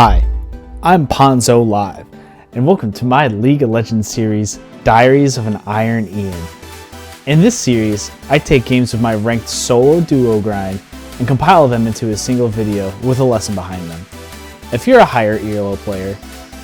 Hi, I'm Ponzo Live, and welcome to my League of Legends series, Diaries of an Iron Ian. In this series, I take games of my ranked solo duo grind and compile them into a single video with a lesson behind them. If you're a higher ELO player,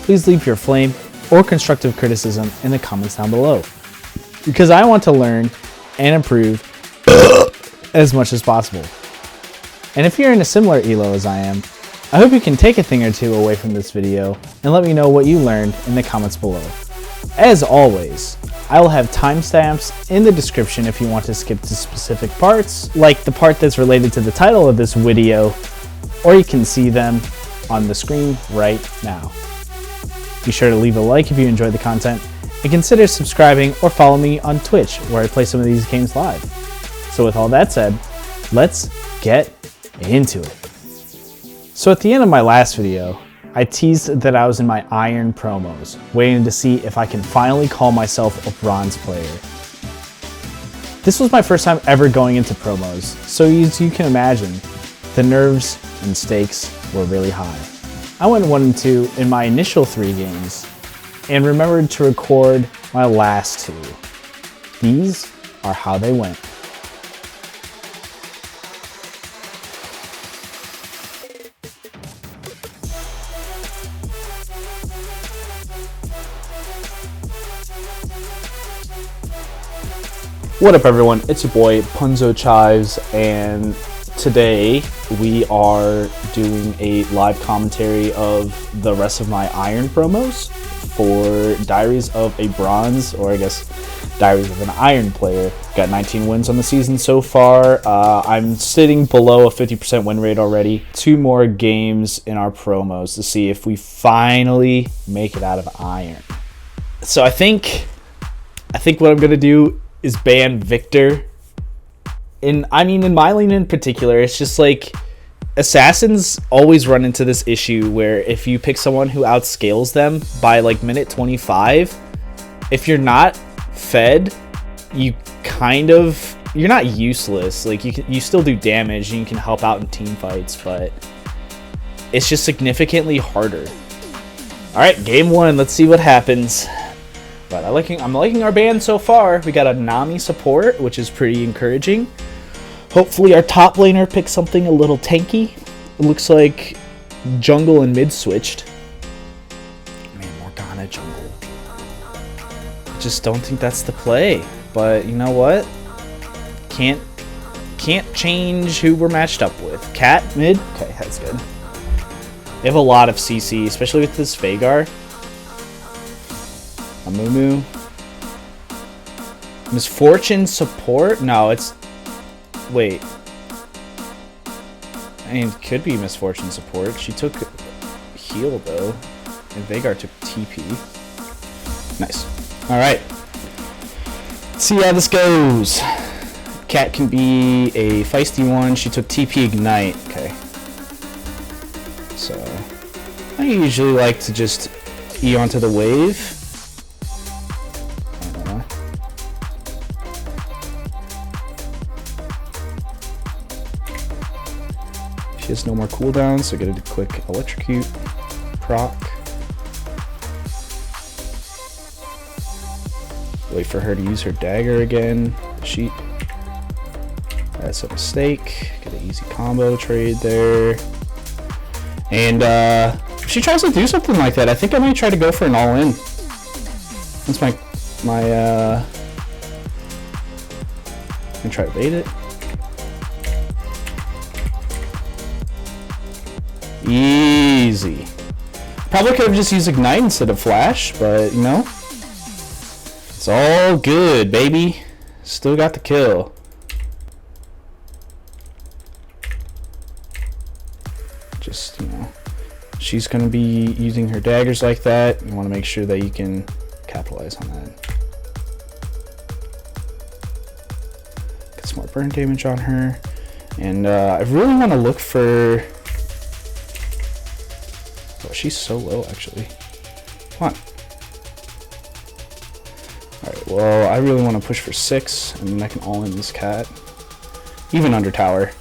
please leave your flame or constructive criticism in the comments down below, because I want to learn and improve as much as possible. And if you're in a similar ELO as I am, I hope you can take a thing or two away from this video and let me know what you learned in the comments below. As always, I will have timestamps in the description if you want to skip to specific parts, like the part that's related to the title of this video, or you can see them on the screen right now. Be sure to leave a like if you enjoyed the content, and consider subscribing or follow me on Twitch, where I play some of these games live. So with all that said, let's get into it. So at the end of my last video, I teased that I was in my Iron promos, waiting to see if I can finally call myself a Bronze player. This was my first time ever going into promos, so as you can imagine, the nerves and stakes were really high. I went 1-2 in my initial 3 games, and remembered to record my last 2. These are how they went. What up everyone, it's your boy Punzo Chives, and today we are doing a live commentary of the rest of my Iron promos for Diaries of a Bronze, or I guess Diaries of an Iron player. Got 19 wins on the season so far. I'm sitting below a 50% win rate already. 2 more games in our promos to see if we finally make it out of Iron. So I think what I'm gonna do is ban Victor. In MIDLANE in particular, it's just like assassins always run into this issue where if you pick someone who outscales them by like minute 25, if you're not fed, you're not useless. Like you still do damage and you can help out in team fights, but it's just significantly harder. All right, game 1. Let's see what happens. But I'm liking our band so far. We got a Nami support, which is pretty encouraging. Hopefully our top laner picks something a little tanky. It looks like jungle and mid switched. Man, Morgana jungle. Just don't think that's the play. But you know what? Can't change who we're matched up with. Cat mid? Okay, that's good. They have a lot of CC, especially with this Veigar. Amumu. Misfortune support? No, it's... Wait. I mean, it could be Misfortune support. She took heal, though. And Veigar took TP. Nice. Alright. Let's see how this goes. Cat can be a feisty one. She took TP Ignite. Okay. So... I usually like to just E onto the wave. She has no more cooldowns, so get a quick electrocute, proc. Wait for her to use her dagger again. That's a mistake. Get an easy combo trade there. And if she tries to do something like that, I think I might try to go for an all-in. That's my I'm gonna try to bait it. Easy. Probably could have just used Ignite instead of Flash, but you know, it's all good, baby. Still got the kill. Just, you know, she's gonna be using her daggers like that. You want to make sure that you can capitalize on that. Get some more burn damage on her, and I really want to look for. Oh, she's so low, actually. Come on. Alright, well, I really want to push for 6, and then I can all in this cat. Even under tower.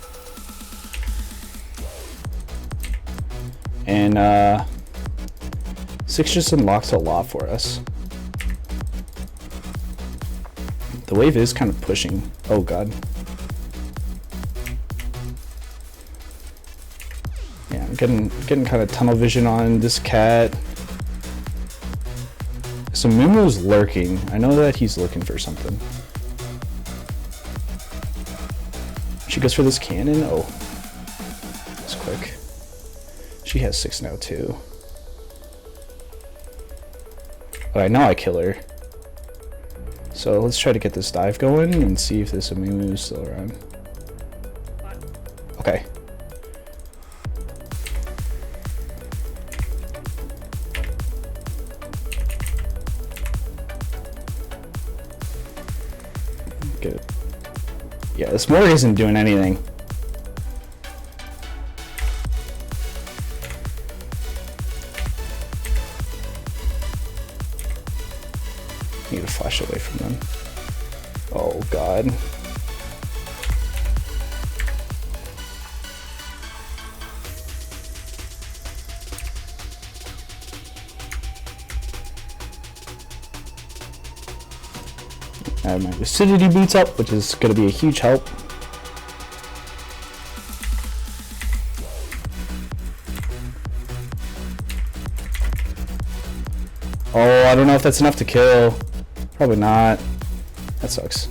And And 6 just unlocks a lot for us. The wave is kind of pushing. Oh god. Yeah, I'm getting kind of tunnel vision on this cat. So Mumu's lurking. I know that he's looking for something. She goes for this cannon. Oh, that's quick. She has 6 now too. But I know I kill her. So let's try to get this dive going and see if this Amumu is still around. Okay. Good. Yeah, this mortar isn't doing anything. Need to flash away from them. Oh god. I have my lucidity boots up, which is going to be a huge help. Oh, I don't know if that's enough to kill. Probably not. That sucks.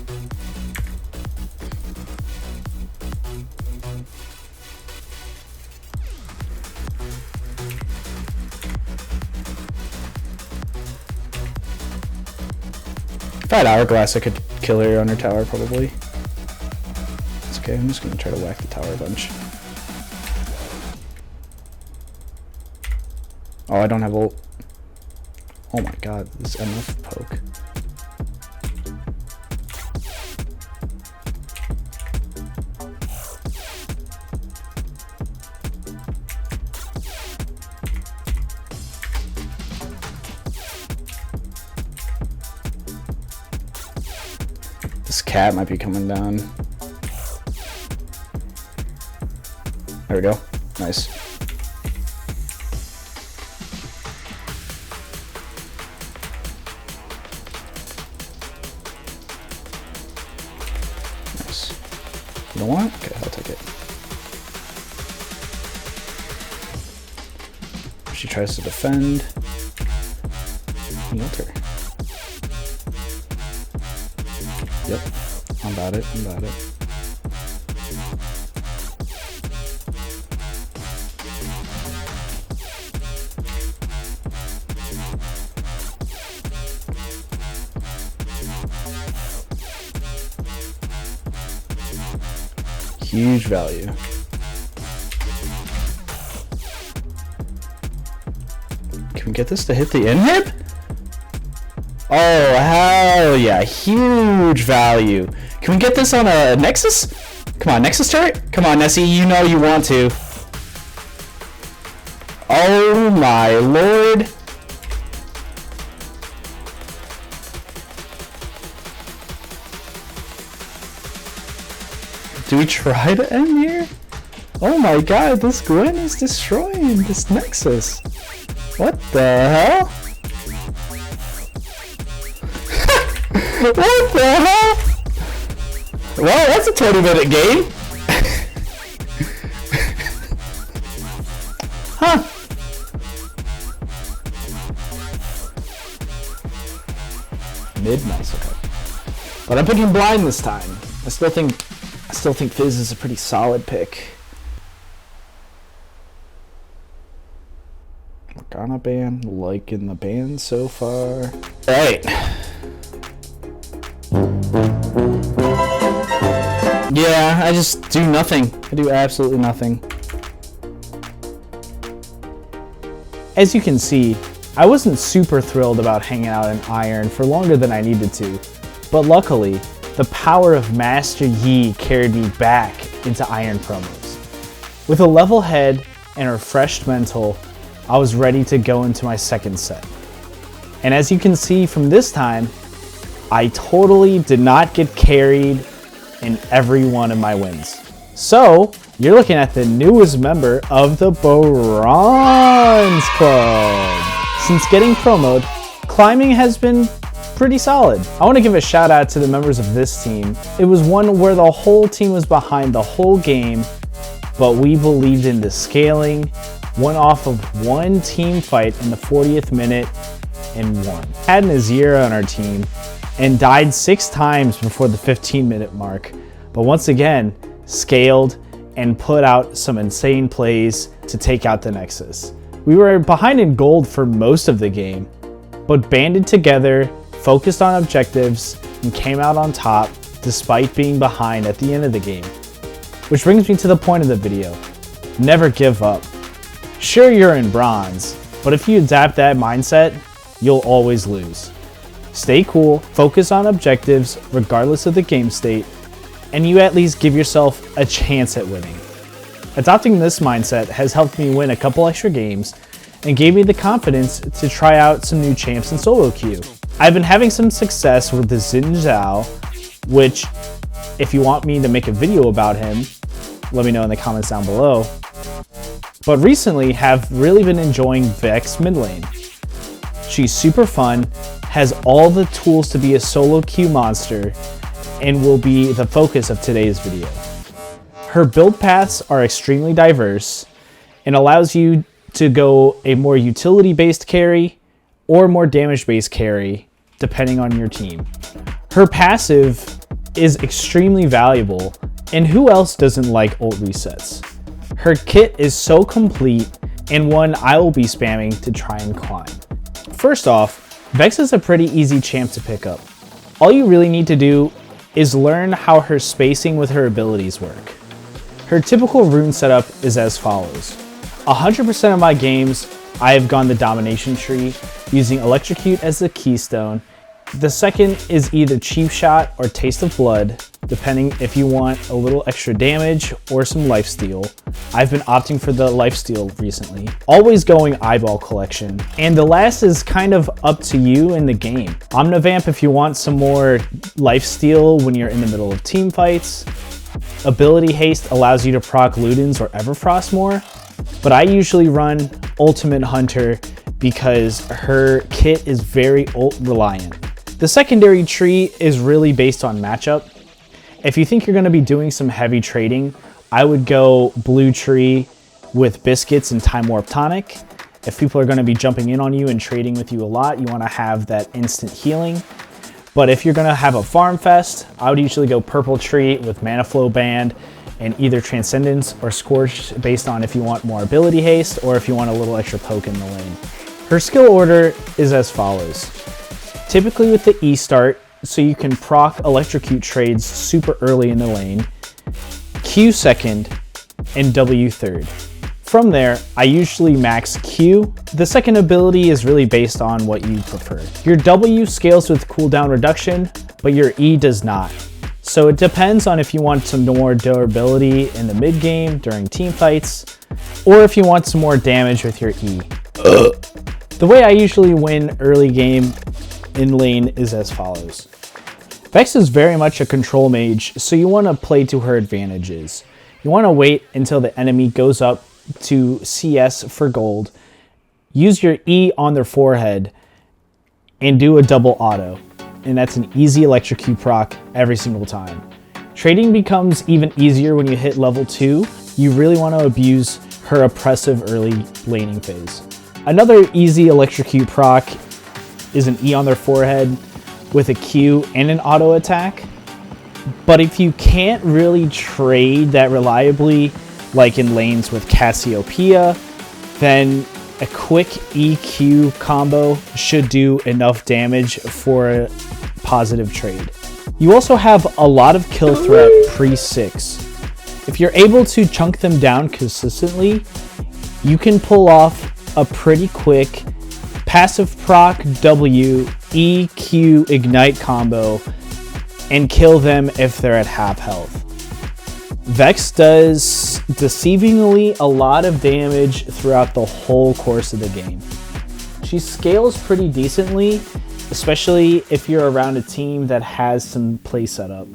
If I had Hourglass, I could kill her on her tower, probably. It's okay, I'm just gonna try to whack the tower a bunch. Oh, I don't have ult. Oh my god, this is enough poke. This cat might be coming down. There we go. Nice. Nice. You don't want? Okay, I'll take it. She tries to defend. Ult her. Yep, I'm about it, I'm about it. Huge value. Can we get this to hit the inhib? Oh, hell yeah. Huge value. Can we get this on a Nexus? Come on, Nexus turret? Come on, Nessie, you know you want to. Oh my lord. Do we try to end here? Oh my god, this Gwen is destroying this Nexus. What the hell? What the hell? Well, that's a 20-minute game. Huh. Mid, nice, okay. But I'm picking blind this time. I still think Fizz is a pretty solid pick. Morgana ban, liking the ban so far. Alright. Yeah, I just do nothing. I do absolutely nothing. As you can see, I wasn't super thrilled about hanging out in Iron for longer than I needed to, but luckily, the power of Master Yi carried me back into Iron promos. With a level head and a refreshed mental, I was ready to go into my second set. And as you can see from this time, I totally did not get carried in every one of my wins. So, You're looking at the newest member of the Bronze Club. Since getting pro mode, climbing has been pretty solid. I want to give a shout out to the members of this team. It was one where the whole team was behind the whole game, but we believed in the scaling, won off of one team fight in the 40th minute and won. Had an Azira on our team and died 6 times before the 15-minute mark, but once again, scaled and put out some insane plays to take out the Nexus. We were behind in gold for most of the game, but banded together, focused on objectives, and came out on top despite being behind at the end of the game. Which brings me to the point of the video. Never give up. Sure, you're in bronze, but if you adapt that mindset, you'll always lose. Stay cool, focus on objectives regardless of the game state, and you at least give yourself a chance at winning. Adopting this mindset has helped me win a couple extra games and gave me the confidence to try out some new champs in solo queue. I've been having some success with the Xin Zhao, which, if you want me to make a video about him, let me know in the comments down below. But recently have really been enjoying VEX mid lane. She's super fun, has all the tools to be a solo queue monster, and will be the focus of today's video. Her build paths are extremely diverse and allows you to go a more utility-based carry or more damage-based carry, depending on your team. Her passive is extremely valuable, and who else doesn't like ult resets? Her kit is so complete and one I will be spamming to try and climb. First off, VEX is a pretty easy champ to pick up. All you really need to do is learn how her spacing with her abilities work. Her typical rune setup is as follows. 100% of my games, I have gone the domination tree, using electrocute as the keystone. The second is either cheap shot or taste of blood, depending if you want a little extra damage or some lifesteal. I've been opting for the lifesteal recently. Always going eyeball collection. And the last is kind of up to you in the game. Omnivamp if you want some more lifesteal when you're in the middle of team fights. Ability haste allows you to proc Ludens or Everfrost more, but I usually run Ultimate Hunter because her kit is very ult reliant. The secondary tree is really based on matchup. If you think you're going to be doing some heavy trading, I would go blue tree with biscuits and time warp tonic. If people are going to be jumping in on you and trading with you a lot, you want to have that instant healing. But if you're going to have a farm fest, I would usually go purple tree with mana flow band and either transcendence or scorch based on if you want more ability haste or if you want a little extra poke in the lane. Her skill order is as follows. Typically with the E start, so you can proc electrocute trades super early in the lane, Q second, and W third. From there, I usually max Q. The second ability is really based on what you prefer. Your W scales with cooldown reduction, but your E does not. So it depends on if you want some more durability in the mid game during team fights, or if you want some more damage with your E. The way I usually win early game in lane is as follows. VEX is very much a control mage, so you want to play to her advantages. You want to wait until the enemy goes up to CS for gold, use your E on their forehead, and do a double auto. And that's an easy electrocute proc every single time. Trading becomes even easier when you hit level 2. You really want to abuse her oppressive early laning phase. Another easy electrocute proc is an E on their forehead with a Q and an auto attack. But if you can't really trade that reliably, like in lanes with Cassiopeia, then a quick EQ combo should do enough damage for a positive trade. You also have a lot of kill threat pre-6. If you're able to chunk them down consistently, you can pull off a pretty quick passive proc W EQ ignite combo and kill them if they're at half health. VEX does deceivingly a lot of damage throughout the whole course of the game. She scales pretty decently, especially if you're around a team that has some play setup.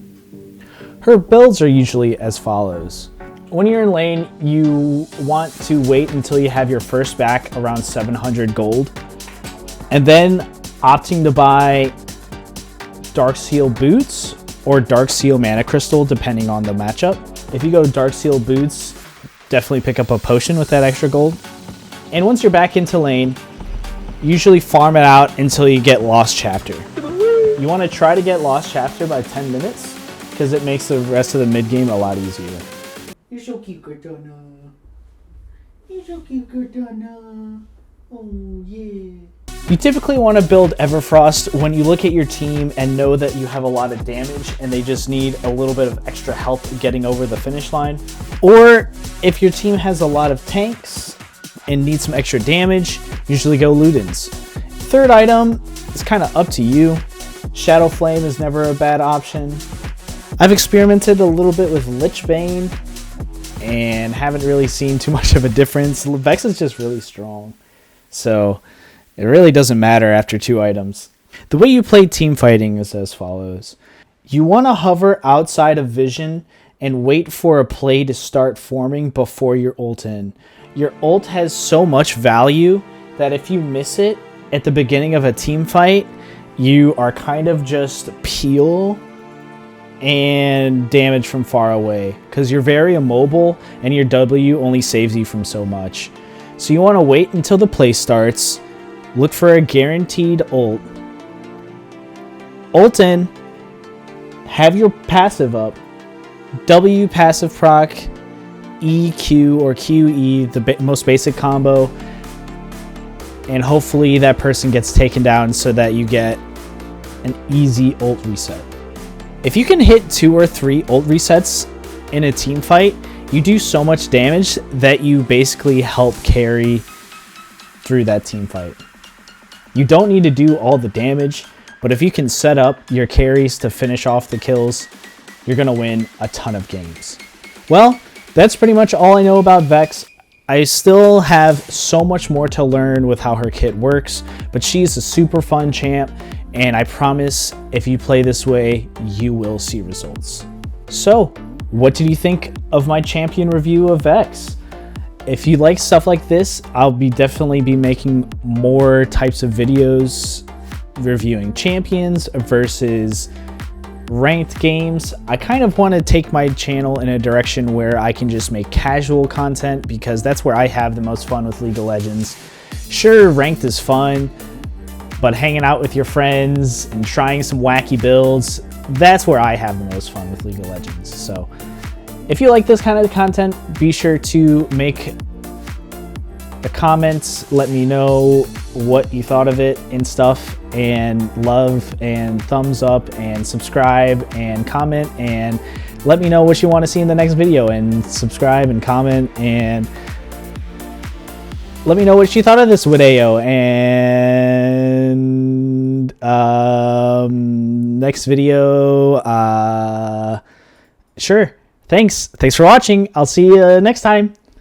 Her builds are usually as follows. when you're in lane, you want to wait until you have your first back around 700 gold, and then opting to buy Dark Seal boots or Dark Seal mana crystal, depending on the matchup. If you go Dark Seal boots, definitely pick up a potion with that extra gold. And once you're back into lane, usually farm it out until you get Lost Chapter. You want to try to get Lost Chapter by 10 minutes because it makes the rest of the mid game a lot easier. You're so cute, Cortana. You're so cute, Cortana. Oh, yeah. You typically want to build Everfrost when you look at your team and know that you have a lot of damage and they just need a little bit of extra help getting over the finish line. Or if your team has a lot of tanks and needs some extra damage, usually go Ludens. Third item is kind of up to you. Shadow Flame is never a bad option. I've experimented a little bit with Lich Bane and haven't really seen too much of a difference. Vex is just really strong, so it really doesn't matter after 2 items. The way you play team fighting is as follows. You want to hover outside of vision and wait for a play to start forming before your ult in. Your ult has so much value that if you miss it at the beginning of a team fight, you are kind of just peel and damage from far away because you're very immobile and your W only saves you from so much. So you want to wait until the play starts. Look for a guaranteed ult. Ult in. Have your passive up. W passive proc. E Q or QE, the most basic combo. And hopefully that person gets taken down so that you get an easy ult reset. If you can hit 2 or 3 ult resets in a team fight, you do so much damage that you basically help carry through that team fight. You don't need to do all the damage, but if you can set up your carries to finish off the kills, you're going to win a ton of games. Well, that's pretty much all I know about Vex. I still have so much more to learn with how her kit works, but she's a super fun champ, and I promise if you play this way, you will see results. So, what did you think of my champion review of Vex? If you like stuff like this, I'll definitely be making more types of videos reviewing champions versus ranked games. I kind of want to take my channel in a direction where I can just make casual content because that's where I have the most fun with League of Legends. Sure, ranked is fun, but hanging out with your friends and trying some wacky builds, that's where I have the most fun with League of Legends. So if you like this kind of content, be sure to make a comment, let me know what you thought of it and stuff, and love and thumbs up and subscribe and comment, and let me know what you want to see in the next video, and subscribe and comment and let me know what you thought of this video. And next video, sure. Thanks for watching. I'll see you next time.